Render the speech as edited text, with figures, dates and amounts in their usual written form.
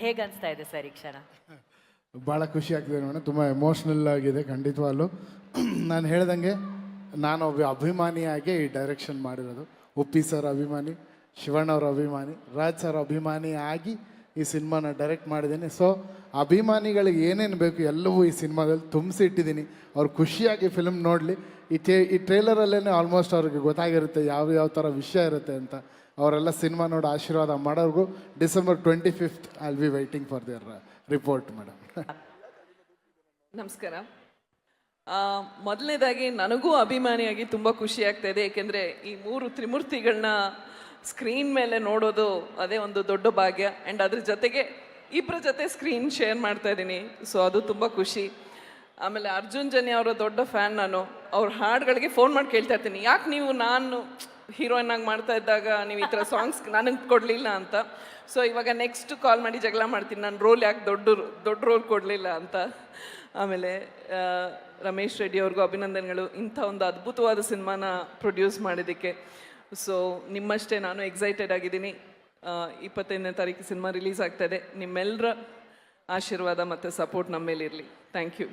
ಹೇಗೆ ಅನಿಸ್ತಾ ಇದೆ ಸರ್ ಈ ಕ್ಷಣ? ಭಾಳ ಖುಷಿ ಆಗ್ತಿದೆ ನೋಡೋಣ, ತುಂಬ ಎಮೋಷ್ನಲ್ ಆಗಿದೆ ಖಂಡಿತವಾಗ್ಲೂ. ನಾನು ಹೇಳ್ದಂಗೆ ನಾನು ಒಬ್ಬ ಅಭಿಮಾನಿಯಾಗಿ ಈ ಡೈರೆಕ್ಷನ್ ಮಾಡಿರೋದು. ಉಪ್ಪಿ ಸರ್ ಅಭಿಮಾನಿ, ಶಿವಣ್ಣ ಅವ್ರ ಅಭಿಮಾನಿ, ರಾಜ್ ಸರ್ ಅಭಿಮಾನಿ ಆಗಿ ಈ ಸಿನಿಮಾನ ಡೈರೆಕ್ಟ್ ಮಾಡಿದ್ದೀನಿ. ಸೊ ಅಭಿಮಾನಿಗಳಿಗೆ ಏನೇನು ಬೇಕು ಎಲ್ಲವೂ ಈ ಸಿನಿಮಾದಲ್ಲಿ ತುಂಬಿಸಿ ಇಟ್ಟಿದ್ದೀನಿ. ಅವ್ರು ಖುಷಿಯಾಗಿ ಫಿಲ್ಮ್ ನೋಡಲಿ. ಈ ಟ್ರೇಲರಲ್ಲೇ ಆಲ್ಮೋಸ್ಟ್ ಅವ್ರಿಗೆ ಗೊತ್ತಾಗಿರುತ್ತೆ ಯಾವ ಥರ ವಿಷಯ ಇರುತ್ತೆ ಅಂತ. ಅವರೆಲ್ಲ ಸಿನಿಮಾ ನೋಡಿ ಆಶೀರ್ವಾದ ಮಾಡೋರ್ಗೂ December 25th I will be waiting for there report madam. ನಮಸ್ಕಾರ. ಮೊದಲನೇದಾಗಿ ನನಗೂ ಅಭಿಮಾನಿಯಾಗಿ ತುಂಬ ಖುಷಿ ಆಗ್ತಾ ಇದೆ. ಏಕೆಂದರೆ ಈ 3 ತ್ರಿಮೂರ್ತಿಗಳನ್ನ ಸ್ಕ್ರೀನ್ ಮೇಲೆ ನೋಡೋದು ಅದೇ ಒಂದು ದೊಡ್ಡ ಭಾಗ್ಯ. ಆ್ಯಂಡ್ ಅದ್ರ ಜೊತೆಗೆ ಇಬ್ಬರ ಜೊತೆ ಸ್ಕ್ರೀನ್ ಶೇರ್ ಮಾಡ್ತಾ ಇದ್ದೀನಿ. ಸೊ ಅದು ತುಂಬ ಖುಷಿ. ಆಮೇಲೆ ಅರ್ಜುನ್ ಜನ್ಯ ಅವರ ದೊಡ್ಡ ಫ್ಯಾನ್ ನಾನು. ಅವ್ರ ಹಾಡುಗಳಿಗೆ ಫೋನ್ ಮಾಡಿ ಕೇಳ್ತಾ ಇರ್ತೀನಿ, ಯಾಕೆ ನೀವು ನಾನು ಹೀರೋಯಿನ್ ಆಗಿ ಮಾಡ್ತಾ ಇದ್ದಾಗ ನೀವು ಈ ಥರ ಸಾಂಗ್ಸ್ ನನಗೆ ಕೊಡಲಿಲ್ಲ ಅಂತ. ಸೊ ಇವಾಗ ನೆಕ್ಸ್ಟ್ ಕಾಲ್ ಮಾಡಿ ಜಗಳ ಮಾಡ್ತೀನಿ, ನಾನು ರೋಲ್ ಯಾಕೆ ದೊಡ್ಡ ರೋಲ್ ಕೊಡಲಿಲ್ಲ ಅಂತ. ಆಮೇಲೆ ರಮೇಶ್ ರೆಡ್ಡಿ ಅವ್ರಿಗೂ ಅಭಿನಂದನೆಗಳು, ಇಂಥ ಒಂದು ಅದ್ಭುತವಾದ ಸಿನಿಮಾನ ಪ್ರೊಡ್ಯೂಸ್ ಮಾಡಿದ್ದಕ್ಕೆ. ಸೊ ನಿಮ್ಮಷ್ಟೇ ನಾನು ಎಕ್ಸೈಟೆಡ್ ಆಗಿದ್ದೀನಿ. 25ನೇ ತಾರೀಕು ಸಿನಿಮಾ ರಿಲೀಸ್ ಆಗ್ತಾಯಿದೆ. ನಿಮ್ಮೆಲ್ಲರ ಆಶೀರ್ವಾದ ಮತ್ತು ಸಪೋರ್ಟ್ ನಮ್ಮ ಮೇಲೆ ಇರಲಿ. Thank you.